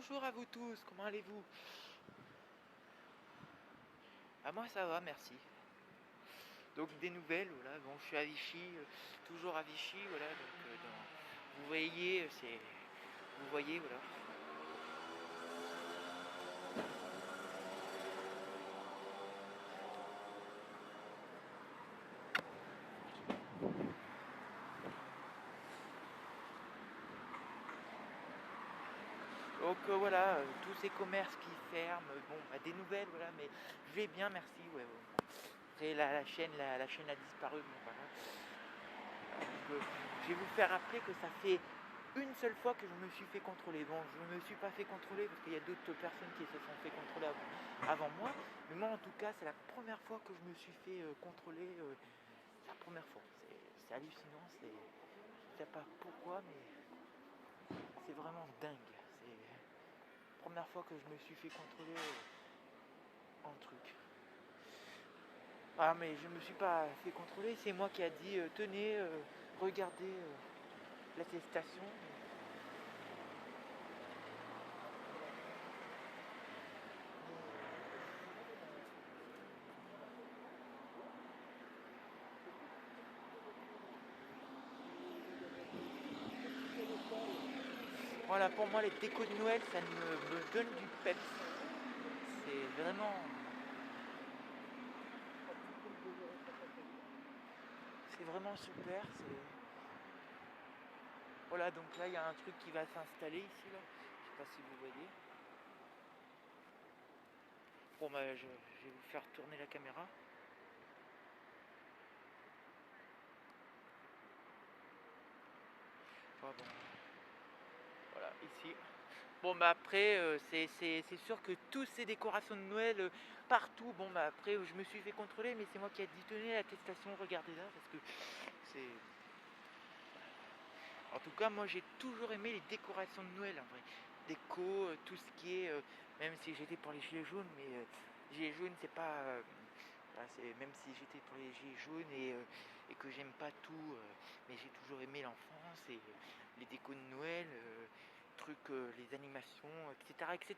bonjour à vous tous, comment allez-vous? Ah moi ça va, merci. Donc des nouvelles, voilà, bon je suis à Vichy, toujours à Vichy, voilà, donc vous voyez, vous voyez, voilà. Donc voilà, tous ces commerces qui ferment, bon, bah, des nouvelles, voilà, mais je vais bien, merci, ouais, ouais. Après la chaîne a disparu, bon voilà. Donc, je vais vous faire rappeler que ça fait une seule fois que je me suis fait contrôler. Bon, je ne me suis pas fait contrôler parce qu'il y a d'autres personnes qui se sont fait contrôler avant moi. Mais moi, en tout cas, c'est la première fois que je me suis fait contrôler. C'est la première fois. C'est hallucinant. Je ne sais pas pourquoi, mais c'est vraiment dingue. C'est la première fois que je me suis fait contrôler en truc. Ah, mais je ne me suis pas fait contrôler. C'est moi qui a dit tenez, regardez l'attestation. Voilà, pour moi, les décos de Noël, ça me donne du peps. C'est vraiment. C'est vraiment super. Voilà, donc là, il y a un truc qui va s'installer ici, là. Je sais pas si vous voyez. Bon, bah, je vais vous faire tourner la caméra. Enfin, bon. Voilà, ici. Bon, bah après, c'est sûr que toutes ces décorations de Noël, partout, bon, bah après, je me suis fait contrôler, mais c'est moi qui ai dit tenez l'attestation, regardez là, parce que c'est. En tout cas, moi j'ai toujours aimé les décorations de Noël en vrai. Déco, tout ce qui est. Même si j'étais pour les gilets jaunes, mais gilets jaunes, c'est pas. Voilà, même si j'étais pour les gilets jaunes et que j'aime pas tout, mais j'ai toujours aimé l'enfance et les décos de Noël, les animations, etc. etc.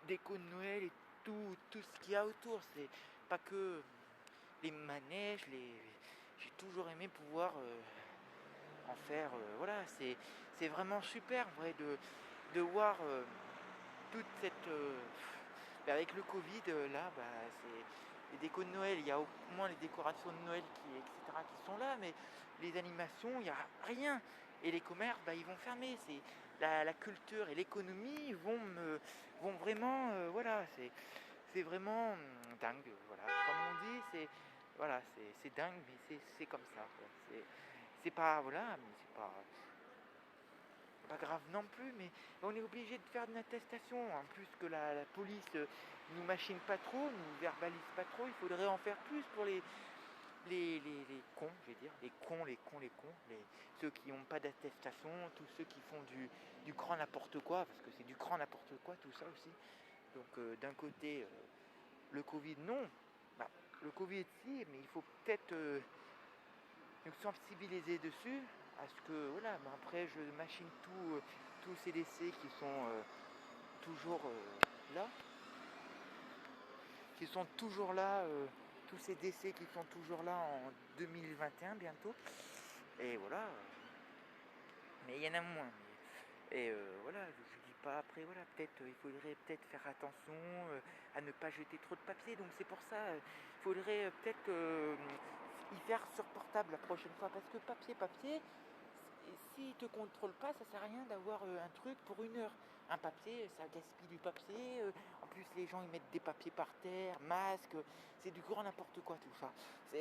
Déco de Noël et tout ce qu'il y a autour. C'est pas que les manèges, j'ai toujours aimé pouvoir en faire. Voilà, c'est vraiment super en vrai de voir toute cette. Avec le Covid, là, bah, c'est les décos de Noël. Il y a au moins les décorations de Noël etc., qui sont là, mais les animations, il n'y a rien. Et les commerces, bah, ils vont fermer. C'est la culture et l'économie vont vraiment. Voilà, c'est vraiment dingue. Voilà, comme on dit, c'est dingue, mais c'est comme ça. C'est pas, voilà, mais c'est pas grave non plus, mais on est obligé de faire une attestation. En plus que la police nous machine pas trop, nous verbalise pas trop, il faudrait en faire plus pour les cons, je vais dire, ceux qui n'ont pas d'attestation, tous ceux qui font du grand n'importe quoi, parce que c'est du grand n'importe quoi tout ça aussi. Donc d'un côté, le Covid, non. Bah, le Covid, si, mais il faut peut-être nous sensibiliser dessus. À ce que, voilà, bah, après, je machine tous ces décès qui sont toujours là. Qui sont toujours là. Tous ces décès qui sont toujours là en 2021 bientôt. Et voilà. Mais il y en a moins. Et voilà, je dis pas après, voilà, peut-être il faudrait peut-être faire attention à ne pas jeter trop de papier. Donc c'est pour ça, il faudrait peut-être y faire sur portable la prochaine fois. Parce que papier, s'ils te contrôlent pas, ça sert à rien d'avoir un truc pour 1 heure. Un papier, ça gaspille du papier. En plus, les gens ils mettent des papiers par terre, masques. C'est du grand n'importe quoi tout ça.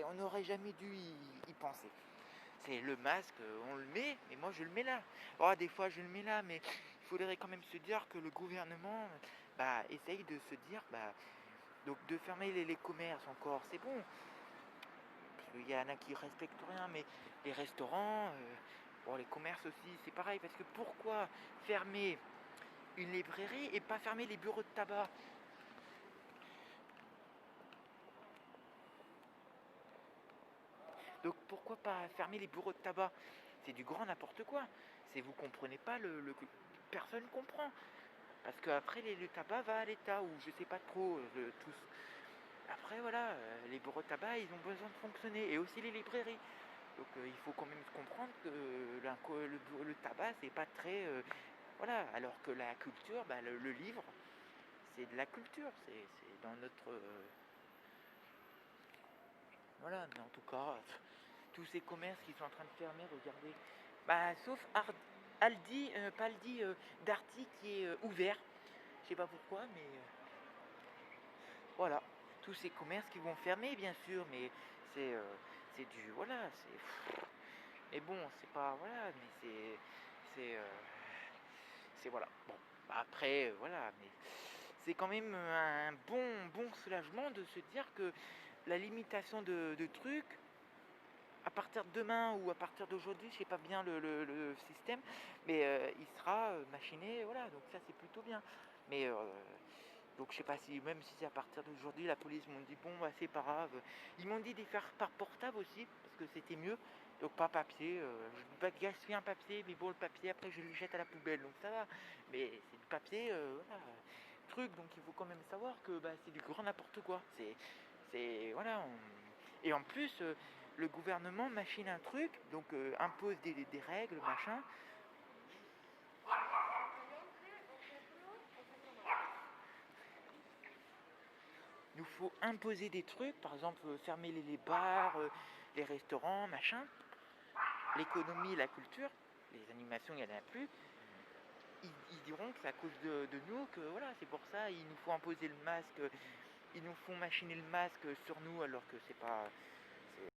On n'aurait jamais dû y penser. C'est le masque, on le met, mais moi je le mets là. Oh, des fois je le mets là, mais il faudrait quand même se dire que le gouvernement essaye de se dire donc de fermer les commerces encore, c'est bon. Parce qu'il y en a qui respectent rien, mais les restaurants, les commerces aussi, c'est pareil. Parce que pourquoi fermer une librairie et pas fermer les bureaux de tabac? Donc pourquoi pas fermer les bureaux de tabac? C'est du grand n'importe quoi. Vous comprenez pas personne comprend. Parce qu'après, le tabac va à l'État, ou je sais pas trop, tous. Après, voilà, les bureaux de tabac, ils ont besoin de fonctionner, et aussi les librairies. Donc il faut quand même se comprendre que le tabac, c'est pas très... voilà, alors que la culture, bah, le livre, c'est de la culture, c'est dans notre... voilà, mais en tout cas, tous ces commerces qui sont en train de fermer, regardez. Bah, sauf Aldi, pas Aldi, Darty qui est ouvert. Je sais pas pourquoi, mais voilà. Tous ces commerces qui vont fermer, bien sûr, mais c'est c'est du... Voilà, c'est... Mais bon, c'est pas... Voilà, mais c'est... c'est voilà. Bon, bah après, voilà, mais c'est quand même un bon soulagement de se dire que la limitation de trucs, à partir de demain ou à partir d'aujourd'hui, je sais pas bien le système, mais il sera machiné, voilà, donc ça c'est plutôt bien. Mais donc je sais pas si, même si c'est à partir d'aujourd'hui, la police m'ont dit bon bah c'est pas grave. Ils m'ont dit de les faire par portable aussi, parce que c'était mieux. Donc pas papier, je ne vais pas gaspiller un papier, mais bon le papier après je le jette à la poubelle, donc ça va. Mais c'est du papier, voilà, truc, donc il faut quand même savoir que bah, c'est du grand n'importe quoi. C'est voilà. Et en plus, le gouvernement machine un truc, donc impose des règles, machin. Nous faut imposer des trucs, par exemple fermer les bars, les restaurants, machin. L'économie, la culture, les animations, il n'y en a plus. Ils diront que c'est à cause de nous, que voilà, c'est pour ça, il nous faut imposer le masque, ils nous font machiner le masque sur nous alors que c'est pas...